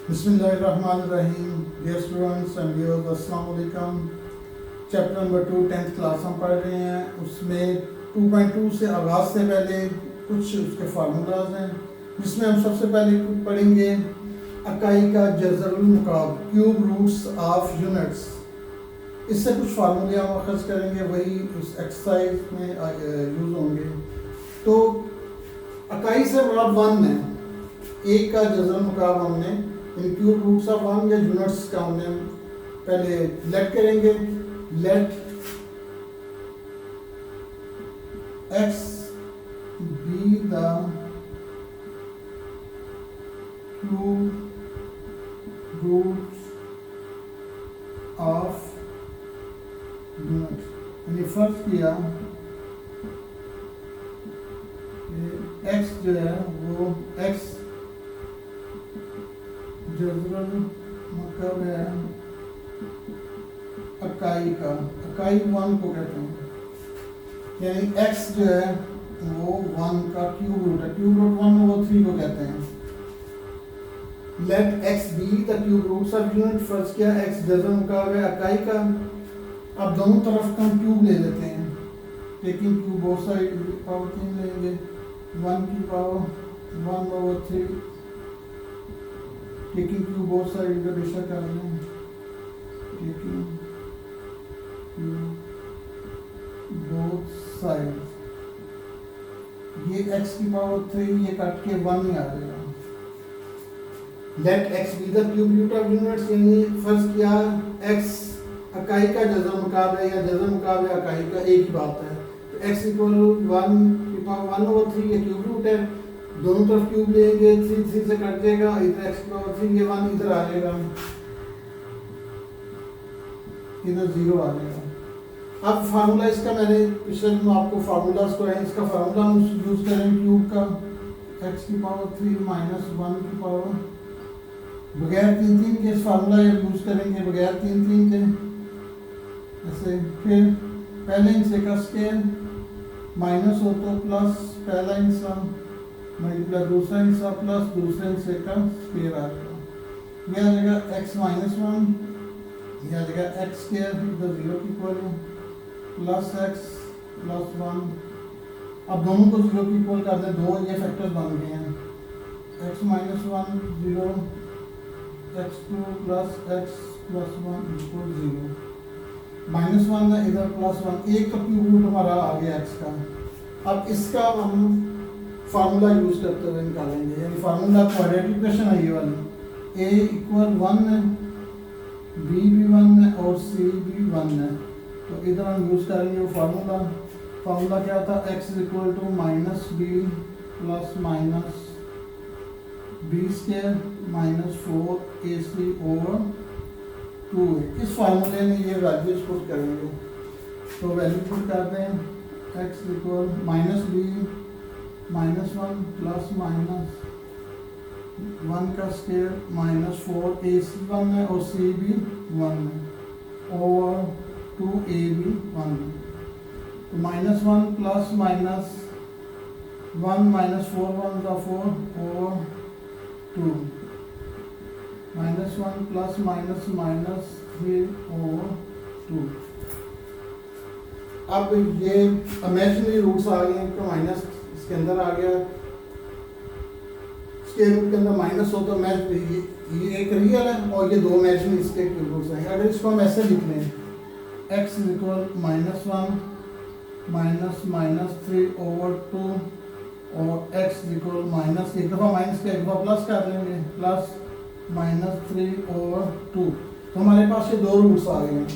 बिस्मिल्लाहिर्रहमानिर्रहीम। Dear students and viewers, अस्सलाम वालेकुम। चैप्टर नंबर 2 10th क्लास हम पढ़ रहे हैं। उसमें 2.2 से आगाज़ से पहले कुछ उसके फार्मूलाज हैं, जिसमें हम सबसे पहले पढ़ेंगे इकाई का जज़रुल मुकाब, क्यूब रूट्स ऑफ यूनिट्स। इससे कुछ फार्मूले हम अखज़ करेंगे, वही उस एक्सरसाइज में यूज़ होंगे। तो इकाई से मुराद वन है, एक का जज़रुल मुकाब हमने क्यूब रूट्स ऑफ वन या यूनिट्स का हमने पहले लेट करेंगे। Let x be the cube roots of unit. यानी फर्ज किया एक्स जो है वो एक्स जज़रुल मुकाब है इकाई का, इकाई वन को कहते हैं, यानी x जो है वो वन का क्यूब रूट है, क्यूब रूट 1/3 को कहते हैं। Let x be the cube roots of unit, फर्ज किया x जज़रुल मुकाब है इकाई का। अब दोनों तरफ का हम क्यूब ले लेते हैं, taking cube both side, power 3 लेंगे, 1 की power 1/3, taking cube both side इधर बेशक कर लें, टेकिंग बोथ साइड। ये x की पावर 3 ये कट के 1 ही आ जाएगा। Let x be the cube root of units, यानी फर्ज किया x इकाई का जज़रुल मुकाब है या जज़रुल मुकाब है इकाई का, एक ही बात है। तो x इक्वल 1 की पावर 1/3 ये क्यूब रूट है, दोनों तरफ क्यूब लेंगे, 3 से कट जाएगा, इधर x की पावर 3 ये 1 इधर आ जाएगा, इधर 0 आ जाएगा। अब फार्मूला इसका मैंने पिछले दिन आपको फार्मूलाज को है, इसका फार्मूला हम यूज करें क्यूब का, x की पावर 3 माइनस 1 की पावर, बगैर 3 के इस फार्मूला यूज करेंगे, बगैर 3 के ऐसे। फिर पहले हिस्से का स्केयर माइनस हो तो प्लस पहला हिस्सा मल्टीप्लाई दूसरा हिस्सा प्लस दूसरे हिस्से का स्केयर आ जाएगा। यह आ जाएगा x माइनस 1, यह आ जाएगा x स्केयर इधर 0 की इक्वल है, प्लस x प्लस 1। अब दोनों को 0 की इक्वल कर दें, दो ये फैक्टर्स बन गए हैं, x minus 1 0, x2 plus x plus 1 equal 0, minus 1 है इधर प्लस 1, एक तो क्यूब रूट हमारा आ गया x का। अब इसका हम फार्मूला यूज करते हुए निकालेंगे, यानी फार्मूला क्वाड्रेटिक इक्वेशन है ये वाली, a इक्वल 1 है, b भी 1 है और c भी 1 है। तो इधर हम यूज करेंगे वो फार्मूला क्या था, x equal to minus b plus minus b square minus 4ac over 2a। इस फार्मूले में ये वैल्यूज पुट करेंगे, तो वैल्यू पुट करते हैं, x equal minus b minus 1 plus minus 1 का स्क्वायर माइनस 4ac 1 है और c भी 1 है ओवर 2a भी 1 है। तो माइनस 1 प्लस माइनस 1 माइनस 4 1 का 4 over 2, minus 1 plus minus minus 3 over 2। अब ये इमेजिनरी रूट्स आ गए, इनका माइनस इसके अंदर आ गया, स्क्वायर रूट के अंदर माइनस हो तो ये एक रियल है और ये दो इमेजिनरी इसके क्यूब रूट्स हैं। अगर इसको हम ऐसे लिख लें, x equal minus 1 minus minus 3 over 2 और x इक्वल माइनस, एक दफ़ा माइनस का एक दफ़ा प्लस कर लेंगे, प्लस माइनस 3 ओवर 2। तो हमारे पास ये दो रूट्स आ गए हैं।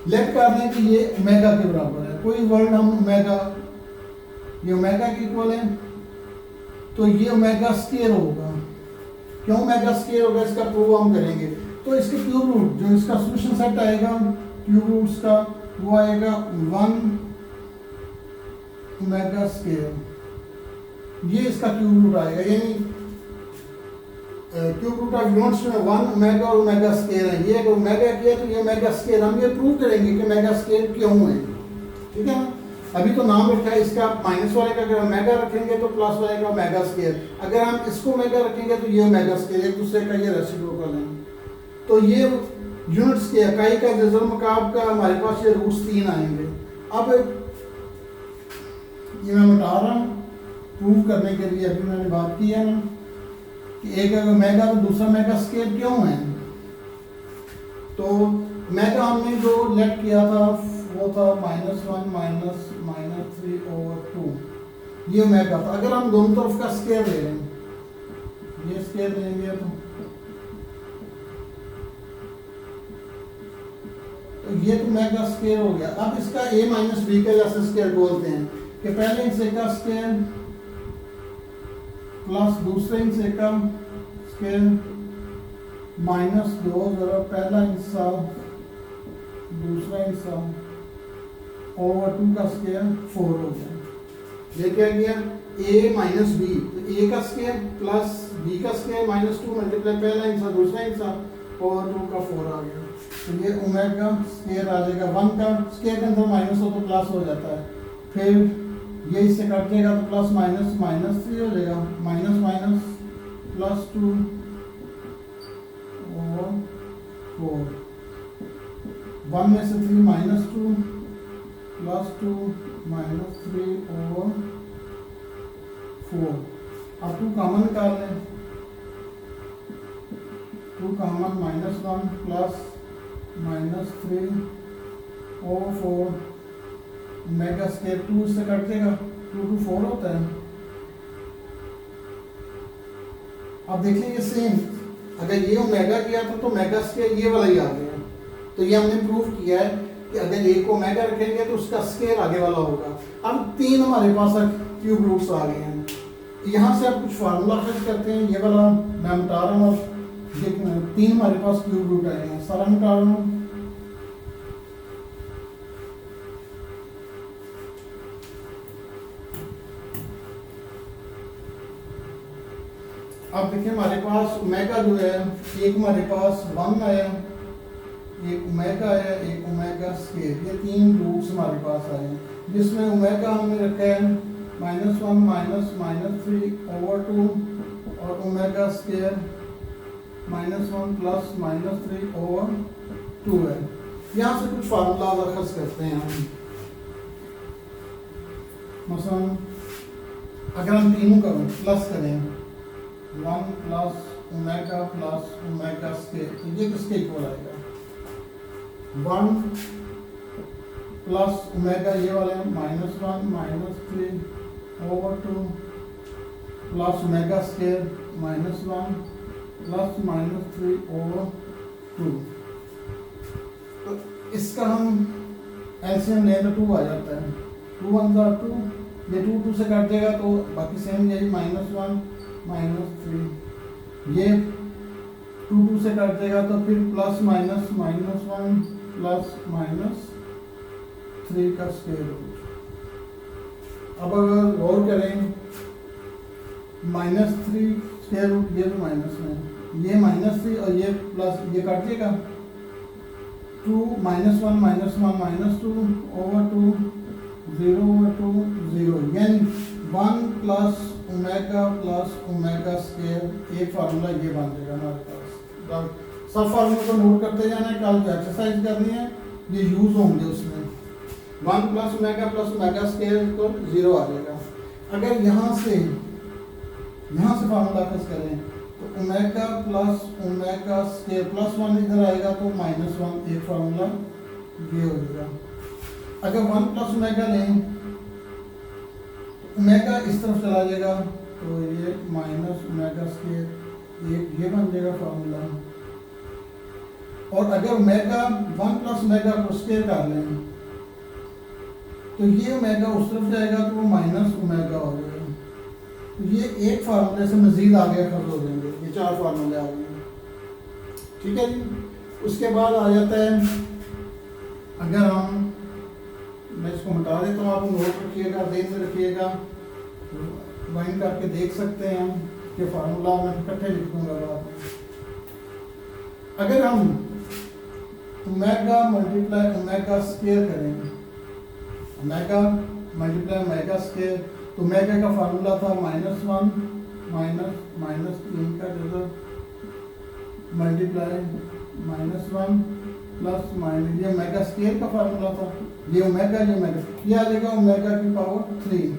लेट कर दें कि ये ओमेगा के बराबर है, कोई वर्ड हम ओमेगा, ये ओमेगा के इक्वल है, तो ये ओमेगा स्क्वायर होगा। क्यों ओमेगा स्क्वायर होगा, इसका प्रूव हम करेंगे। तो इसके क्यूब रूट जो इसका सॉल्यूशन सेट आएगा क्यूब रूट्स का, वो आएगा 1 ओमेगा स्क्वायर, ये इसका क्यूब रूट आएगा। यानी क्यूब रूट ऑफ यूनिट्स में 1 ओमेगा और ओमेगा स्क्वायर है, ये ओमेगा किया तो ये ओमेगा स्क्वायर, हम ये प्रूव करेंगे कि ओमेगा स्क्वायर क्यों है, ठीक है ना। अभी तो नाम रखा है इसका माइनस वाले का, अगर ओमेगा रखेंगे तो प्लस वाले का ओमेगा स्क्वायर, अगर हम इसको ओमेगा रखेंगे तो ये ओमेगा स्क्वायर, एक दूसरे का ये रेसिप्रोकल है। तो ये यूनिट्स के इकाई का जज़र मकाब का हमारे पास ये रूट्स 3 आएंगे। अब ये मैं बता रहा हूँ प्रूव करने के लिए, अभी मैंने बात की है ना कि एक ओमेगा तो दूसरा ओमेगा स्क्वायर क्यों है। तो ओमेगा हमने जो लेट किया था वो था -1 -3/2, ये ओमेगा था। अगर हम दोनों तरफ का स्क्वायर ले लें, ये स्क्वायर लेंगे तो ये तो ओमेगा स्क्वायर हो गया। अब इसका a माइनस बी का जैसे स्क्वायर बोलते हैं कि पहले हिस्से का स्क्वायर प्लस दूसरे हिस्से का स्क्वायर -2 जरा पहला हिस्सा दूसरा हिस्सा ओवर 2 का स्क्वायर 4 हो गया। ये क्या गया a माइनस बी, तो a का स्क्वायर प्लस b का स्क्वायर -2 मल्टीप्लाई पहला हिस्सा दूसरा हिस्सा ओवर 2 का 4 आ गया। तो ये ओमेगा स्क्वायर आ जाएगा। 1 का स्क्वायर के अंदर माइनस हो तो प्लस हो जाता है, फिर ये इससे कट जाएगा तो प्लस माइनस -3 हो जाएगा, माइनस माइनस +2 और 4, 1 में से 3 -2 +2 -3 और 4। अब 2 कॉमन निकाल लें, 2 कॉमन -1 प्लस -3 और 4 ओमेगा स्क्वायर 2 से कट देगा, 2 2 4 होता है। अब देखेंगे सेम, अगर ये ओमेगा किया था तो ओमेगा स्क्वायर ये वाला ही आ गया। तो ये हमने प्रूव किया है कि अगर एक को ओमेगा रखेंगे तो उसका स्क्वायर आगे वाला होगा। अब 3 हमारे पास क्यूब रूट्स आ गए हैं। यहाँ से आप कुछ फार्मूला फिट करते हैं, ये वाला मैं बता रहा हूँ। 3 हमारे पास क्यूब रूट आए हैं, सारा मिटा रहा हूँ। अब देखिए हमारे पास ओमेगा जो है, एक हमारे पास 1 आया, एक ओमेगा आया, एक ओमेगा स्क्वायर, ये 3 रूट्स हमारे पास आए हैं, जिसमें ओमेगा हमने रखा है -1 -3/2 और ओमेगा स्क्वायर -1 प्लस -3/2 है। यहाँ से कुछ फार्मूला अखज़ करते हैं हम। मसलन अगर हम तीनों का प्लस करें 1 प्लस ओमेगा स्क्वायर, तो ये किसके इक्वल आएगा 1 प्लस ओमेगा ये वाले -1 -3/2 प्लस ओमेगा स्क्वायर -1 प्लस -3/2। तो इसका हम एलसीएम लें तो 2 आ जाता है, 2 1 2, ये 2 2 से कट जाएगा तो बाकी सेम यही -1 -3, ये 2 2 से कट जाएगा तो फिर प्लस माइनस -1 प्लस -3 का स्क्वायर रूट। अब अगर गौर करें -3 स्क्वायर रूट, ये तो माइनस में, ये -3 और ये प्लस, ये कट जाएगा 2 -1 -2 ओवर 2 0/2 0, यानी 1 प्लस ओमेगा स्क्वायर। एक फार्मूला ये बन जाएगा हमारे पास। सब फार्मूला को नोट करते जाना है, कल जो एक्सरसाइज करनी है ये यूज होंगे उसमें। 1 प्लस ओमेगा स्क्वायर को 0 आ जाएगा। अगर यहाँ से फार्मूला अखज़ करें तो ओमेगा प्लस ओमेगा स्क्वायर +1 इधर आएगा तो -1, एक फार्मूला ये हो जाएगा। अगर 1 प्लस ओमेगा लें तो ओमेगा इस तरफ चला जाएगा तो ये -ओमेगा स्क्वायर, ये बन जाएगा फार्मूला। और अगर ओमेगा 1 प्लस ओमेगा को स्क्वायर कर लें तो ये ओमेगा उस तरफ जाएगा तो वो -ओमेगा हो जाएगा। तो ये एक फार्मूले से मजीद आगे खर्च हो जाएंगे, ये 4 फार्मूले आ गए। ठीक है जी। उसके बाद आ जाता है, अगर हम, मैं इसको हटा देता हूँ, आप नोट रखिएगा, ध्यान में रखिएगा, वाइंड करके देख सकते हैं कि फार्मूला मैं इकट्ठे लिख दूंगा बाद में। अगर हम ओमेगा मल्टीप्लाई ओमेगा स्क्वायर करें, ओमेगा मल्टीप्लाई ओमेगा स्क्वायर, तो ओमेगा का फार्मूला था -1 माइनस 3 का जगह मल्टीप्लाई -1 प्लस माइनस, ये ओमेगा स्क्वायर का फार्मूला था, ये ओमेगा ये आ जाएगा ओमेगा की पावर 3,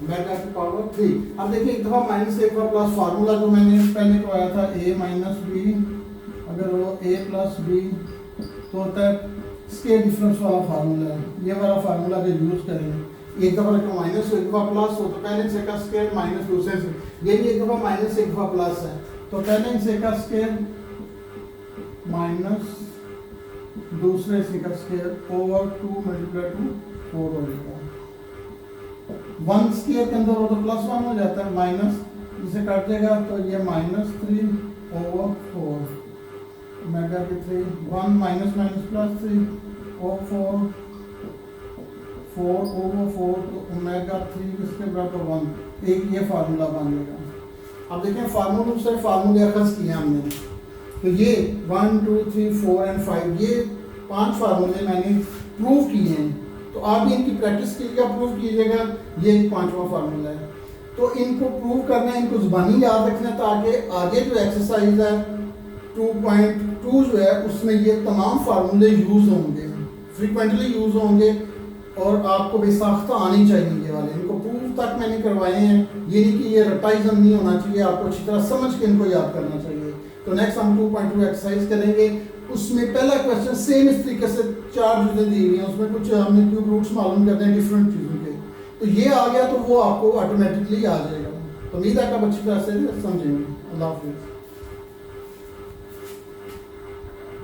ओमेगा की पावर 3। अब देखिए एक दफ़ा माइनस एक बार प्लस, फार्मूला जो मैंने पहले करवाया था a माइनस बी, अगर वो a प्लस बी तो होता है स्केल डिफरेंस वाला फार्मूला है, ये वाला फार्मूला का यूज़ करेंगे। एक दफ़ा रखो माइनस एक दफ़ा प्लस हो तो पहले से का स्केल माइनस दूसरे से, ये भी एक दफ़ा माइनस एक दफ़ा प्लस है तो पहले से का स्केल माइनस दूसरे से का स्केल ओवर 2 मल्टीप्लाई 2 4 हो जाएगा। 1 स्क्वायर के अंदर हो तो +1 हो जाता है, माइनस इसे काट देगा तो ये -3 ओवर 4 ओमेगा की 3, 1 माइनस माइनस +3 ओवर 4 ओवर 4 तो ओमेगा 3 किसके बराबर 1, एक ये फार्मूला बन जाएगा। अब देखें फार्मूलों से फार्मूले अखज़ किए हमने, तो ये 1 2 3 4 एंड 5 ये 5 फार्मूले मैंने प्रूव किए हैं, तो आप भी इनकी प्रैक्टिस के लिए प्रूव कीजिएगा। ये 5वां फार्मूला है, तो इनको प्रूव करना है, इनको ज़बानी याद रखना है ताकि आगे जो एक्सरसाइज है 2.2 जो है उसमें ये तमाम फार्मूले यूज़ होंगे, फ्रीक्वेंटली यूज़ होंगे और आपको बेसाख्ता आनी चाहिए ये वाले। इनको प्रूव तक मैंने करवाए हैं, ये नहीं कि ये रटाइजम नहीं होना चाहिए, आपको अच्छी तरह समझ के इनको याद करना चाहिए। तो नेक्स्ट हम 2.2 एक्सरसाइज करेंगे, उसमें पहला क्वेश्चन सेम इस तरीके से 4 चीज़ें दी हुई हैं, उसमें कुछ हमने क्यूब रूट्स मालूम करने हैं डिफरेंट चीज़ों के, तो ये आ गया तो वो आपको ऑटोमेटिकली आ जाएगा। तो उम्मीद है आप अच्छी तरह से समझेंगे। अल्लाह हाफिज़।